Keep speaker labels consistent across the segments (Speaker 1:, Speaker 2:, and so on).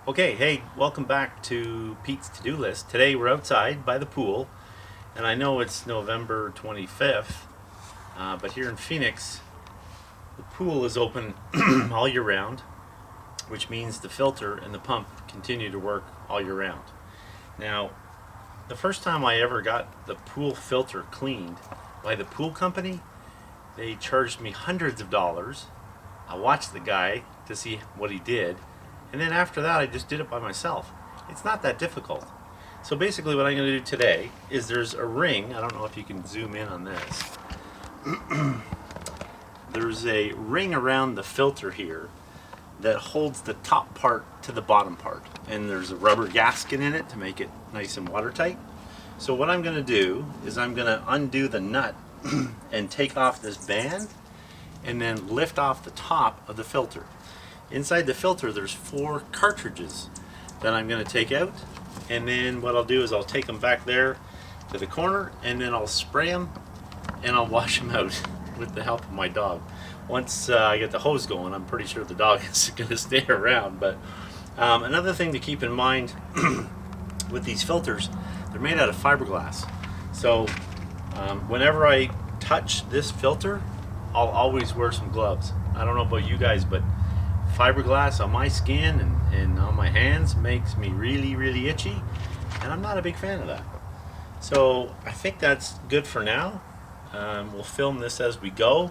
Speaker 1: Okay, hey, welcome back to Pete's To-Do List. Today we're outside by the pool, and I know it's November 25th, but here in Phoenix, the pool is open all year round, which means the filter and the pump continue to work all year round. Now, the first time I ever got the pool filter cleaned by the pool company, they charged me hundreds of dollars. I watched the guy to see what he did, and then after that I just did it by myself. It's not that difficult. So basically what I'm going to do today is there's a ring. I don't know if you can zoom in on this. There's a ring around the filter here that holds the top part to the bottom part, and there's a rubber gasket in it to make it nice and watertight. So what I'm going to do is I'm going to undo the nut and take off this band and then lift off the top of the filter. Inside the filter there's 4 cartridges that I'm going to take out, and then what I'll do is I'll take them back there to the corner, and then I'll spray them and I'll wash them out with the help of my dog. Once I get the hose going, I'm pretty sure the dog is going to stay around. But another thing to keep in mind with these filters, they're made out of fiberglass. So whenever I touch this filter, I'll always wear some gloves. I don't know about you guys, but fiberglass on my skin and on my hands makes me really itchy, and I'm not a big fan of that. So I think that's good for now. We'll film this as we go.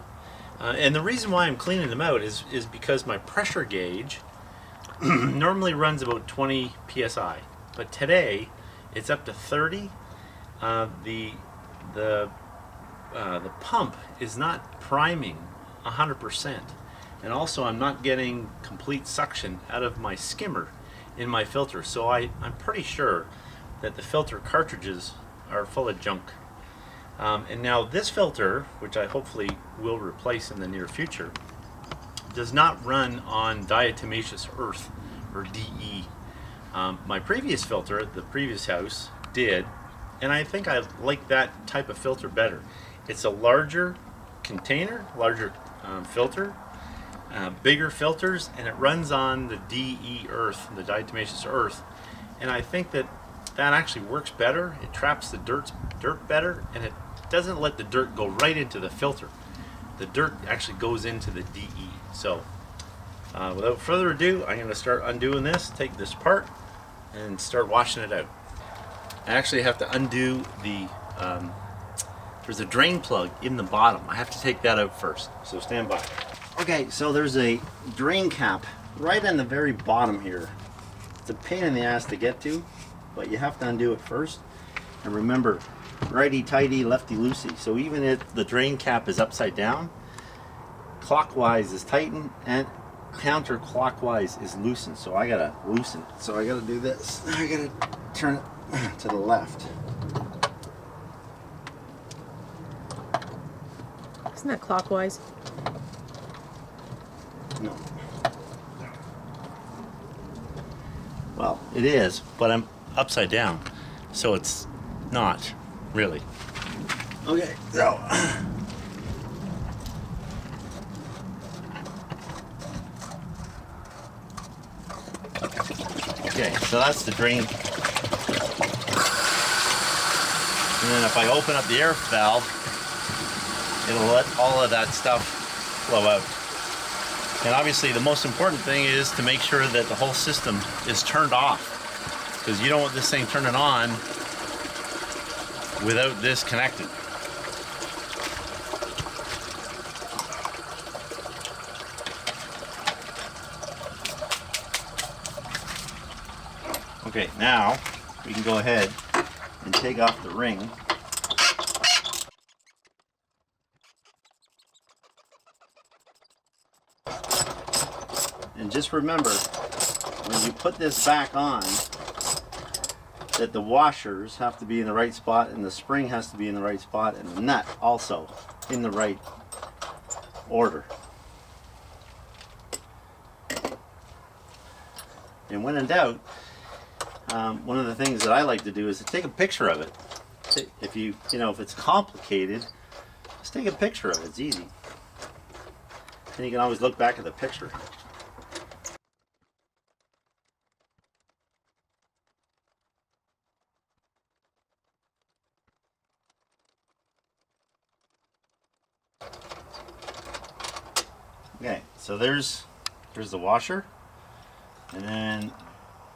Speaker 1: And the reason why I'm cleaning them out is because my pressure gauge normally runs about 20 psi, but today it's up to 30. The pump is not priming 100%, and also I'm not getting complete suction out of my skimmer in my filter. So I'm pretty sure that the filter cartridges are full of junk. And now this filter, which I hopefully will replace in the near future, does not run on diatomaceous earth, or DE. My previous filter at the previous house did, and I think I like that type of filter better. It's a larger container, larger filter, bigger filters, and it runs on the DE earth, the diatomaceous earth, and I think that actually works better. It traps the dirt better, and it doesn't let the dirt go right into the filter. The dirt actually goes into the DE. So without further ado, I'm going to start undoing this, take this apart, and start washing it out. I actually have to undo the there's a drain plug in the bottom. I have to take that out first, so stand by. Okay, so there's a drain cap right on the very bottom here. It's a pain in the ass to get to, but you have to undo it first. And remember, righty tighty, lefty loosey. So even if the drain cap is upside down, clockwise is tightened and counterclockwise is loosened. So I gotta loosen it. So I gotta do this. I gotta turn it to the left.
Speaker 2: Isn't that clockwise?
Speaker 1: No. Well, it is, but I'm upside down, so it's not really. Okay, so okay, so that's the drain. And then if I open up the air valve, it'll let all of that stuff flow out. And obviously the most important thing is to make sure that the whole system is turned off, because you don't want this thing turning on without this connected. Okay, now we can go ahead and take off the ring. And just remember, when you put this back on, that the washers have to be in the right spot, and the spring has to be in the right spot, and the nut also in the right order. And when in doubt, one of the things that I like to do is to take a picture of it. If if it's complicated, just take a picture of it. It's easy. And you can always look back at the picture. Okay, so there's the washer, and then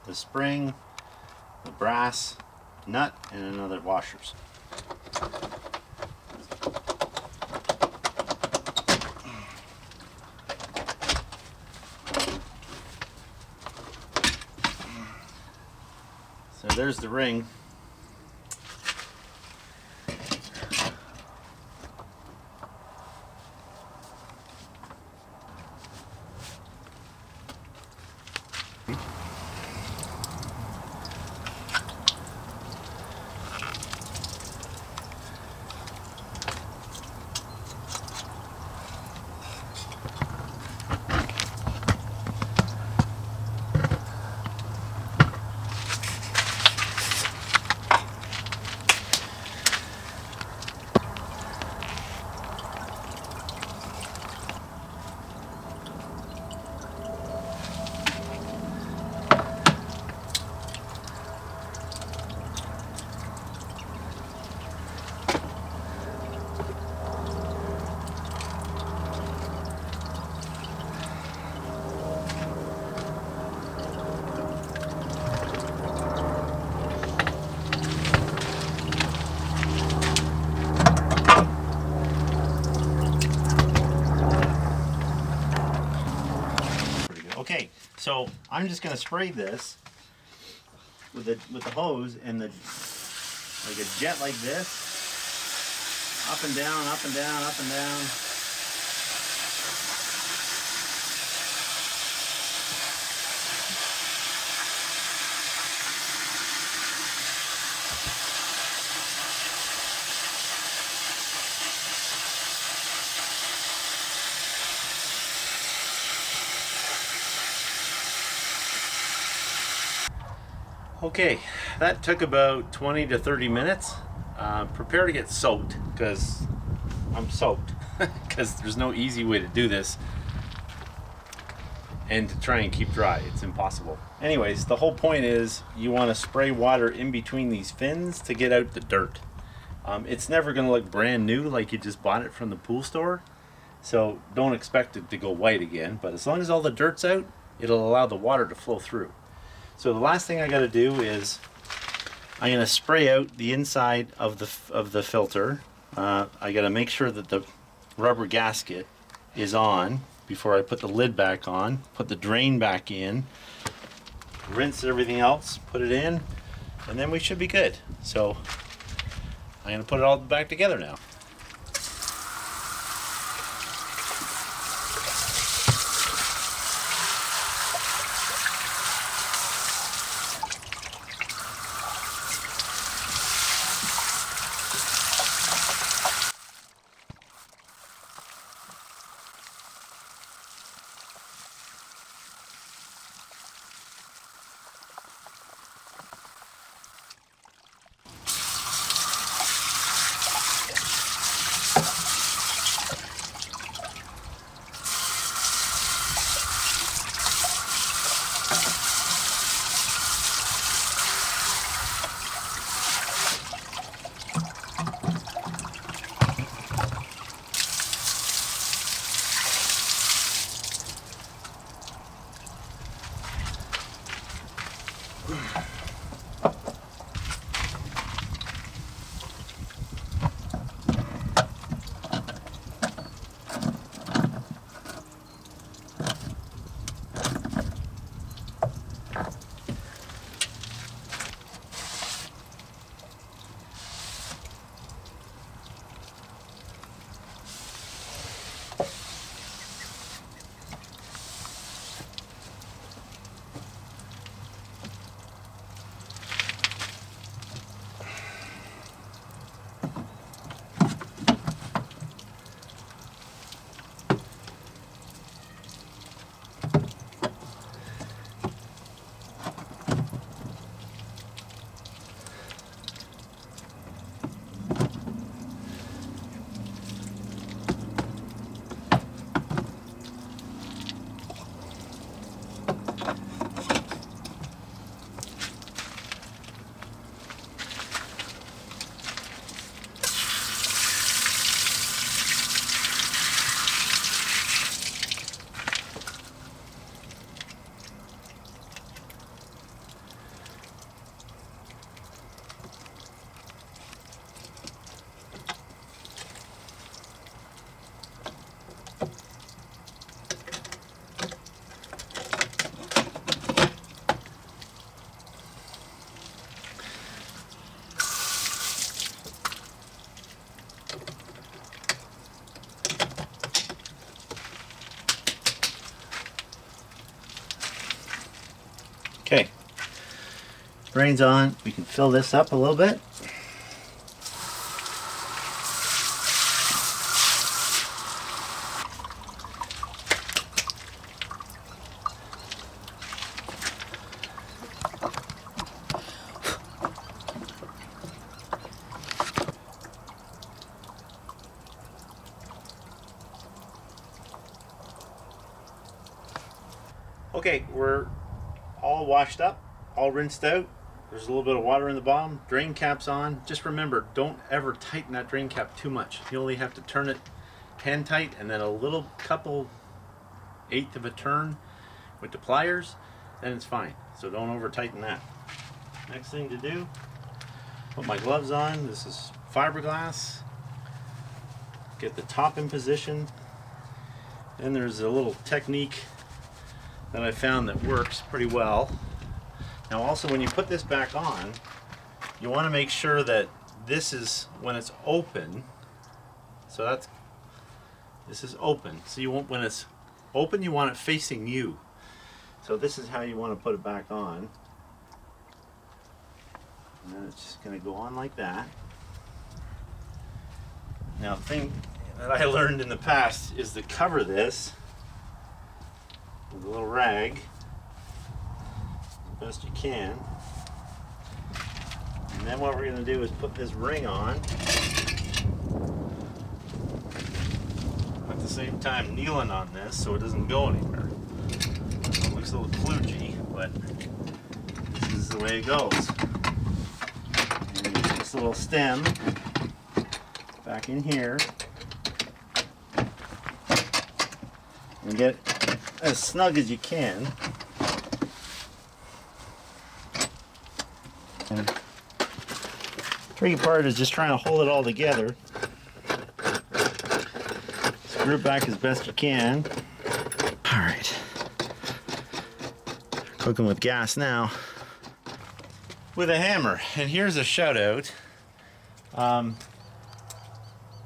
Speaker 1: the spring, the brass nut, and another washers. So there's the ring. Okay, so I'm just gonna spray this with the hose and the like a jet like this, up and down, up and down, up and down. Okay, that took about 20 to 30 minutes. Prepare to get soaked, because I'm soaked, because there's no easy way to do this and to try and keep dry. It's impossible. Anyways, the whole point is you want to spray water in between these fins to get out the dirt. It's never going to look brand new like you just bought it from the pool store, so don't expect it to go white again, but as long as all the dirt's out, it'll allow the water to flow through. So the last thing I got to do is I'm going to spray out the inside of the filter. I got to make sure that the rubber gasket is on before I put the lid back on. Put the drain back in, rinse everything else, put it in, and then we should be good. So I'm going to put it all back together now. Okay, drain's on. We can fill this up a little bit. Okay, we're all washed up, all rinsed out. There's a little bit of water in the bottom. Drain cap's on. Just remember, don't ever tighten that drain cap too much. You only have to turn it hand tight and then a little couple eighth of a turn with the pliers, then it's fine. So don't over tighten that. Next thing to do, put my gloves on. This is fiberglass. Get the top in position. Then there's a little technique that I found that works pretty well. Now also, when you put this back on, you want to make sure that this is when it's open. So this is open. So you want, when it's open, you want it facing you. So this is how you want to put it back on. And then it's just going to go on like that. Now the thing that I learned in the past is to cover this with a little rag as best you can. And then what we're going to do is put this ring on. At the same time kneeling on this so it doesn't go anywhere. It looks a little kludgy, but this is the way it goes. And you put this little stem back in here and get as snug as you can. And the tricky part is just trying to hold it all together. Screw it back as best you can. All right. Cooking with gas now. With a hammer. And here's a shout out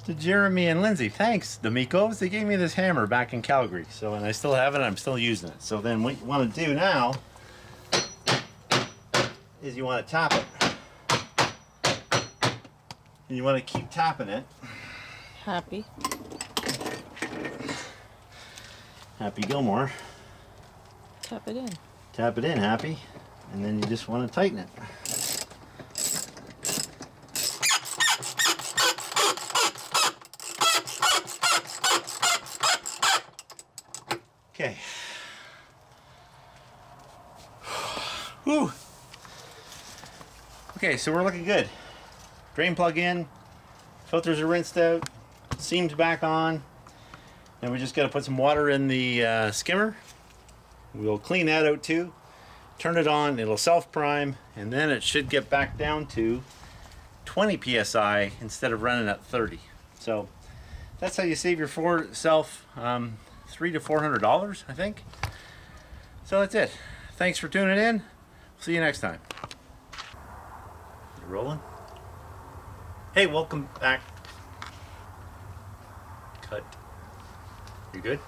Speaker 1: to Jeremy and Lindsay. Thanks, D'Amicos. They gave me this hammer back in Calgary. So, and I still have it. I'm still using it. So then what you want to do now is you want to tap it. And you want to keep tapping it.
Speaker 2: Happy.
Speaker 1: Happy Gilmore.
Speaker 2: Tap it in.
Speaker 1: Tap it in, Happy. And then you just want to tighten it. Okay. Whew. Okay, so we're looking good. Drain plug in, filters are rinsed out, seams back on. Then we just got to put some water in the skimmer. We'll clean that out too. Turn it on, it'll self-prime, and then it should get back down to 20 psi instead of running at 30. So that's how you save yourself $300 to $400, I think. So that's it. Thanks for tuning in. See you next time. You rolling? Hey, welcome back. Cut. You good?